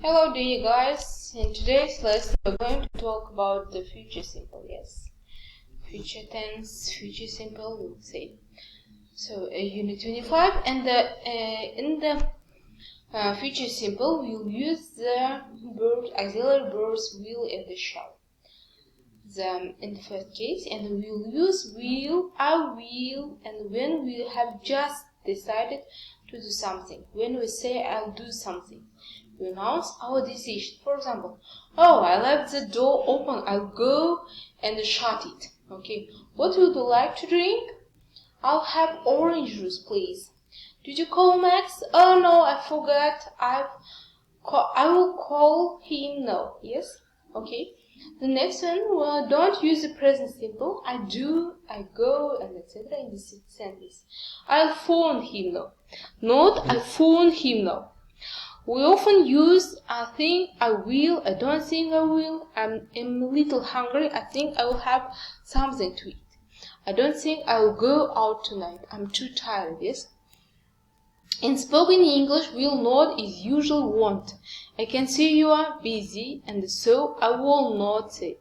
Hello dear guys, in today's lesson we're going to talk about the future simple, yes. Future tense, future simple, we'll say. So unit 25, and in the future simple we'll use the auxiliary verbs will and the shall. In the first case, and we'll use will, I will, and when we have just decided to do something. When we say I'll do something, we announce our decision. For example, oh, I left the door open, I'll go and shut it. Okay, what would you like to drink? I'll have orange juice, please. Did you call Max? Oh no, I forgot. I will call him now. Yes? Okay. The next one, don't use the present simple. I do, I go, and etc. in this sentence. I'll phone him now. Not I phone him now. We often use I think, I will, I don't think I will, I'm a little hungry, I think I will have something to eat. I don't think I will go out tonight, I'm too tired, yes? In spoken English, will not is usually won't. I can see you are busy, and so I will not say.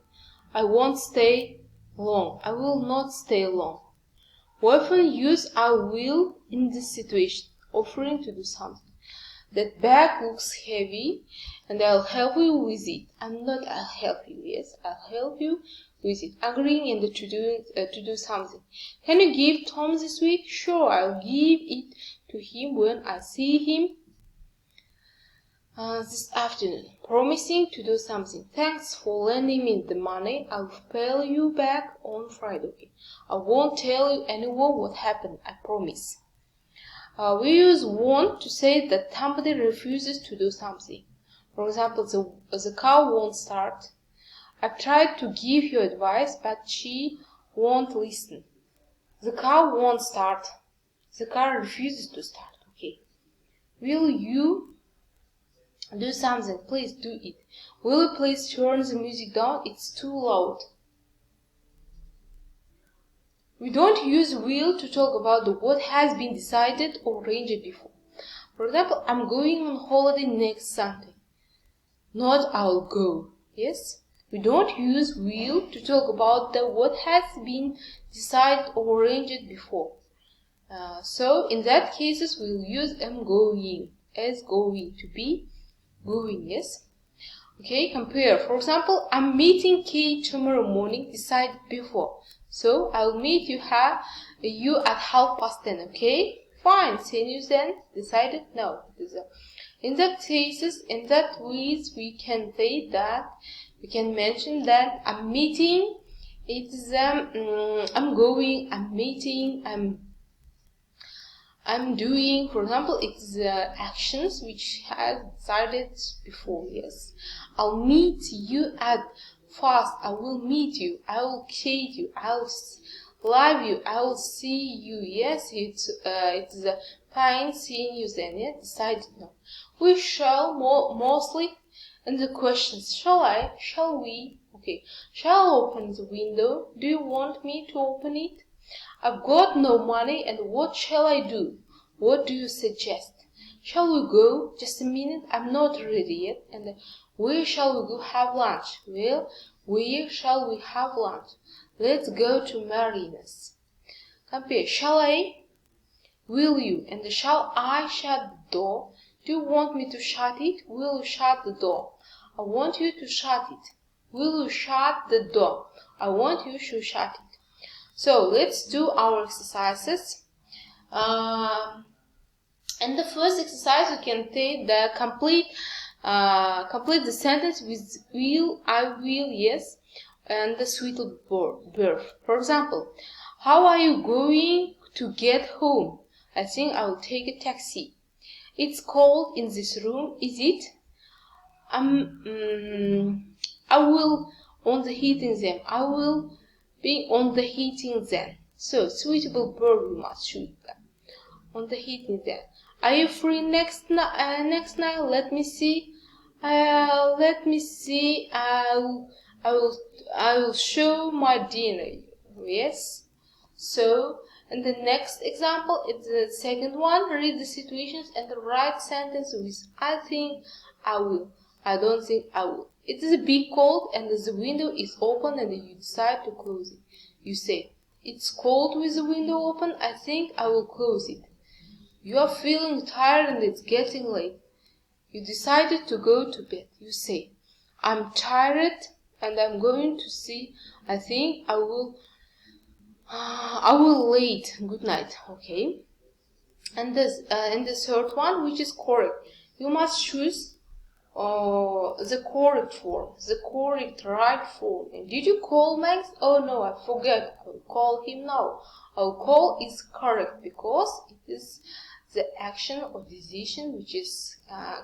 I won't stay long. I will not stay long. We often use I will in this situation, offering to do something. That bag looks heavy, and I'll help you with it. I'm not I'll help you, yes, I'll help you with it. Agreeing and to do something. Can you give Tom this week? Sure, I'll give it to him when I see him this afternoon. Promising to do something. Thanks for lending me the money. I'll pay you back on Friday. I won't tell you anyone what happened, I promise. We use won't to say that somebody refuses to do something. For example, the car won't start. I've tried to give you advice, but she won't listen. The car won't start. The car refuses to start. Okay. Will you do something? Please do it. Will you please turn the music down? It's too loud. We don't use will to talk about what has been decided or arranged before. For example, I'm going on holiday next Sunday. Not I'll go. Yes? We don't use will to talk about what has been decided or arranged before. So in that cases we'll use am going as going, to be going, yes? Okay, compare. For example, I'm meeting Kate tomorrow morning, decided before. So I'll meet you at 10:30, okay? Fine, see you then, decided no. In that cases, in that ways we can say that, we can mention that I'm meeting, it's I'm going, I'm meeting, I'm doing. For example, it's actions which had decided before, yes. I'll meet you at fast. I will meet you. I will shade you. I'll love you. I will see you. Yes, it's fine seeing you then. Yeah, decided no. We shall mostly in the questions. Shall I? Shall we? Okay. Shall I open the window? Do you want me to open it? I've got no money, and what shall I do? What do you suggest? Shall we go? Just a minute, I'm not ready yet. And where shall we go have lunch? Well, where shall we have lunch? Let's go to Marina's. Compare. Shall I? Will you? And shall I shut the door? Do you want me to shut it? Will you shut the door? I want you to shut it. Will you shut the door? I want you to shut it. So let's do our exercises. In the first exercise, we can take the complete the sentence with will, I will, yes, and the suitable verb. For example, how are you going to get home? I think I will take a taxi. It's cold in this room, is it? I will on the heating them. I will be on the heating then. So suitable verb we must choose them. On the heating then. Are you free next night? Let me see. I will show my dinner. Yes. So in the next example, it's the second one. Read the situations and write sentence with I think, I will. I don't think I will. It is a bit cold and the window is open and you decide to close it. You say, it's cold with the window open, I think I will close it. You are feeling tired and it's getting late. You decided to go to bed. You say, I'm tired and I'm going to see. I think I will late. Good night. Okay. And the third one, which is correct. You must choose the correct form, the correct right form. And did you call Max? Oh no, I forget. I will call him now. Our call is correct because it is the action or decision which is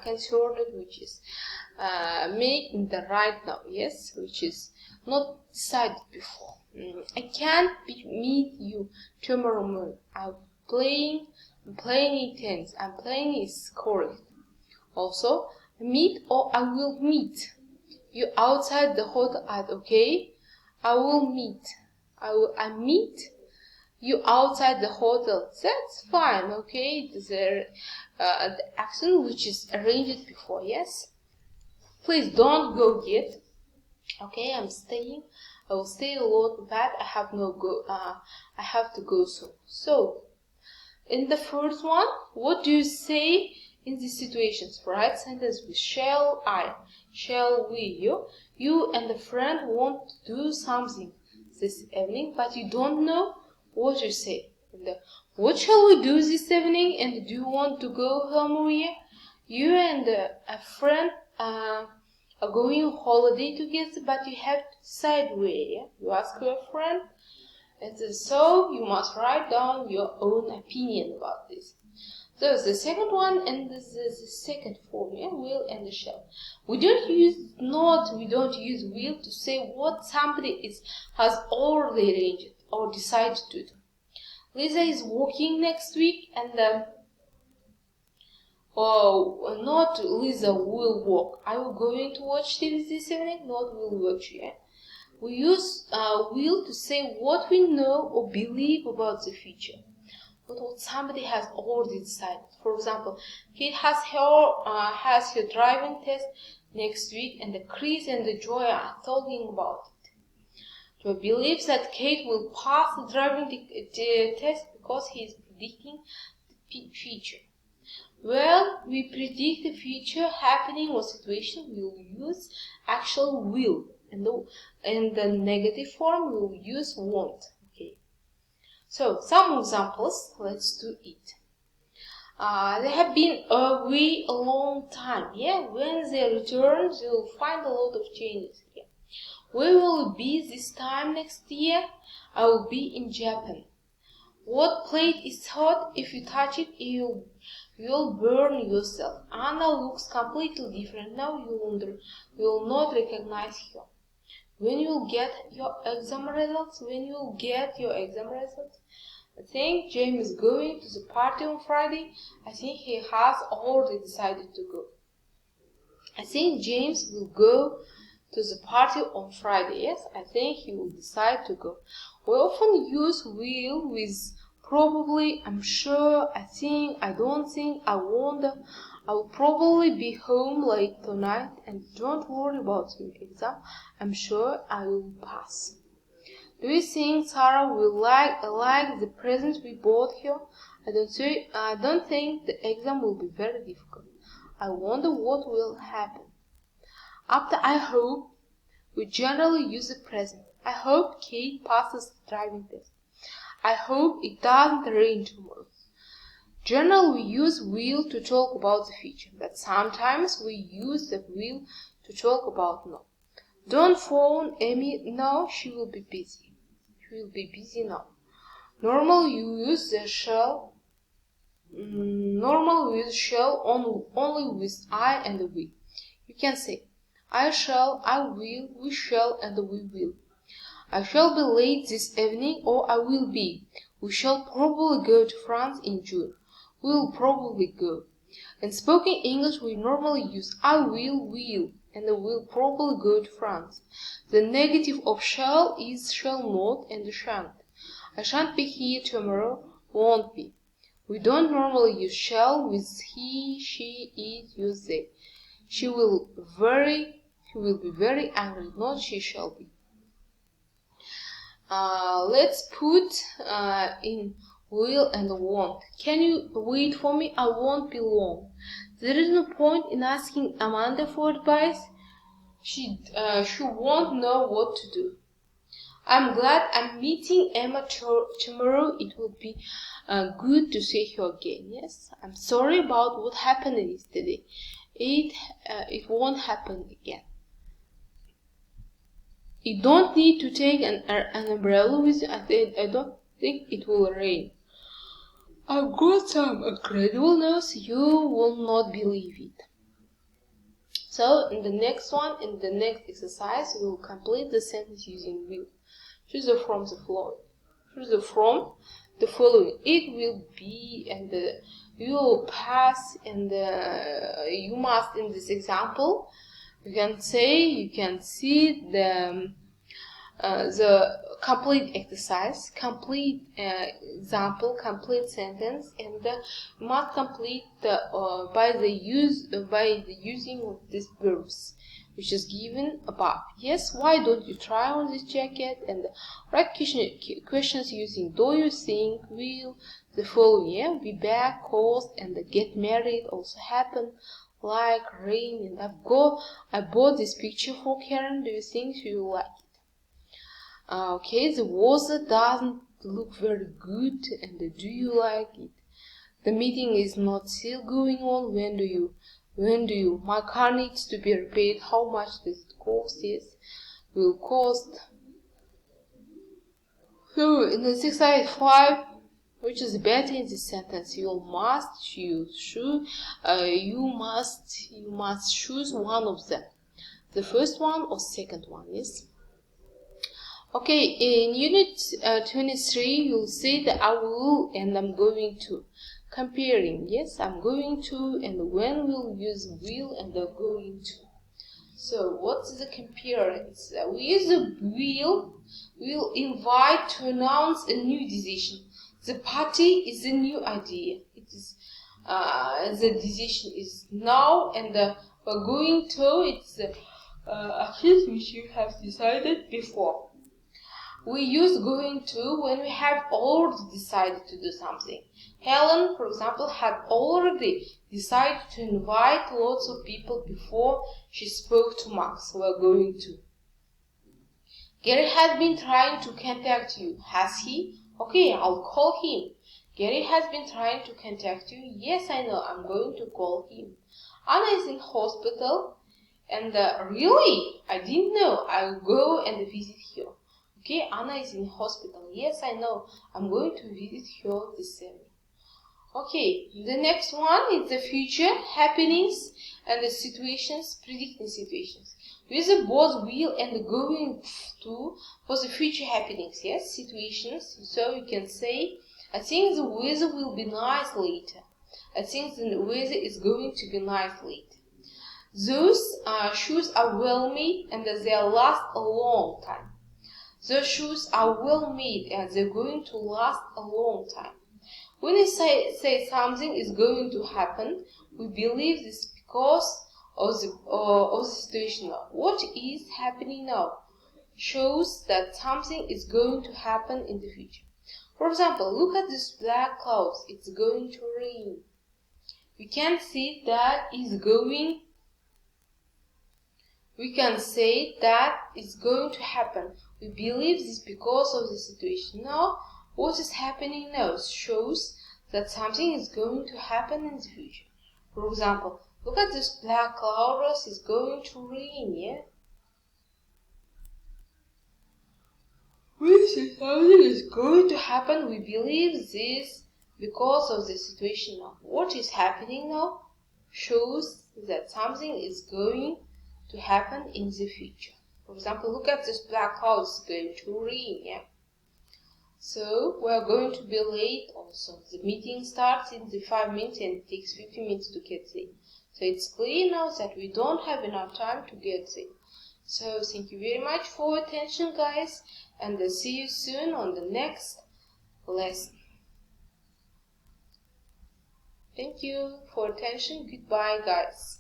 concerned, which is made in the right now, yes, which is not decided before. I can't meet you tomorrow morning. I'm playing it tense. I'm playing is correct. Also, meet or I will meet you outside the hotel at okay. I will meet. I meet you outside the hotel. That's fine, okay. The action which is arranged before, yes. Please don't go yet. Okay, I'm staying. I will stay a lot, but I have to go soon. So, in the first one, what do you say in these situations? Right sentence with shall I, shall we. You and a friend want to do something this evening, but you don't know what you say. What shall we do this evening? And do you want to go home, Maria? You and a friend are going on holiday together, but you have to decide where. Yeah? You ask your friend, and so you must write down your own opinion about this. So the second one and the second form, yeah, will and the shall. We don't use will to say what somebody has already arranged or decided to do. Lisa is working next week and not Lisa will work. Are you going to watch TV this evening? Not will watch, yeah. We use will to say what we know or believe about the future. But what somebody has already decided. For example, Kate has her driving test next week, and Chris and Joy are talking about it. Joy believes that Kate will pass the driving test because he is predicting the future. Well, we predict the future happening or situation. We will use actual will, and in the negative form, we will use won't. Okay. So, some examples, let's do it. They have been away a long time, yeah? When they return, they will find a lot of changes here. Where will it be this time next year? I will be in Japan. What plate is hot? If you touch it, you'll burn yourself. Anna looks completely different now. You will not recognize her. When you will get your exam results? I think James is going to the party on Friday. I think he has already decided to go. I think James will go to the party on Friday. Yes, I think he will decide to go. We often use will with probably, I'm sure, I think, I don't think, I wonder. I will probably be home late tonight, and don't worry about your exam. I'm sure I will pass. Do you think Sarah will like the present we bought her? I don't think the exam will be very difficult. I wonder what will happen. After I hope, we generally use the present. I hope Kate passes the driving test. I hope it doesn't rain tomorrow. Generally, we use will to talk about the future, but sometimes we use the will to talk about now. Don't phone Amy now, she will be busy. She will be busy now. Normally, you use the shall. Normally, we use shall only with I and we. You can say, I shall, I will, we shall, and we will. I shall be late this evening, or I will be. We shall probably go to France in June. We will probably go. In spoken English, we normally use I will, and will probably go to France. The negative of shall is shall not and shan't. I shan't be here tomorrow, won't be. We don't normally use shall with he, she, it, use they. He will be very angry. Not she shall be. Let's put in will and won't. Can you wait for me? I won't be long. There is no point in asking Amanda for advice. She won't know what to do. I'm glad I'm meeting Emma tomorrow. It will be good to see her again. Yes, I'm sorry about what happened yesterday. It won't happen again. You don't need to take an umbrella with you. I don't think it will rain. I've got some incredible news. You will not believe it. So in the next exercise, we will complete the sentence using will. Choose the from the following. Choose the from the following. It will be, and you will pass, and you must. In this example, you can see the complete exercise, complete example, complete sentence, and you must complete by the using of these verbs, which is given above. Yes, why don't you try on this jacket and write questions using do you think, will, the following. Yeah, be back, cost, and get married also happen, like, rain, and I bought this picture for Karen. Do you think she will like it? Okay, the water doesn't look very good, and do you like it? The meeting is not still going on. When do you? My car needs to be repaired. How much does it cost? Yes, will cost. So in the exercise 5, which is better in this sentence? You must choose one of them. The first one or second one, yes? Okay, in unit 23, you'll see the I will and I'm going to. Comparing, yes, I'm going to, and when we'll use will and the going to. So what's the comparing? We use the will invite to announce a new decision. The party is a new idea. It is the decision is now, and we're going to, it's actions which you have decided before. We use going to when we have already decided to do something. Helen, for example, had already decided to invite lots of people before she spoke to Max. We're going to. Gary has been trying to contact you. Has he? Okay, I'll call him. Gary has been trying to contact you. Yes, I know. I'm going to call him. Anna is in hospital. And really? I didn't know. I'll go and visit her. Okay, Anna is in hospital. Yes, I know. I'm going to visit her this evening. Okay, the next one is the future happenings and the situations, predicting situations. We use both will and the going to for the future happenings, yes, situations. So you can say, I think the weather will be nice later. I think the weather is going to be nice later. Those shoes are well made and they last a long time. The shoes are well made and they're going to last a long time. When we say something is going to happen, we believe this because of the situation now. What is happening now shows that something is going to happen in the future. For example, look at this black clouds. It's going to rain. We can see that is going. We can say that it's going to happen. We believe this because of the situation. Now, what is happening now shows that something is going to happen in the future. For example, look at this black clouds. It's going to rain, yeah? We say something is going to happen. We believe this because of the situation now. What is happening now shows that something is going to happen in the future. For example, look at this black cloud. It's going to rain, yeah? So we are going to be late also. The meeting starts in the 5 minutes and it takes 50 minutes to get there. So it's clear now that we don't have enough time to get there. So thank you very much for attention, guys, and I'll see you soon on the next lesson. Thank you for attention. Goodbye, guys.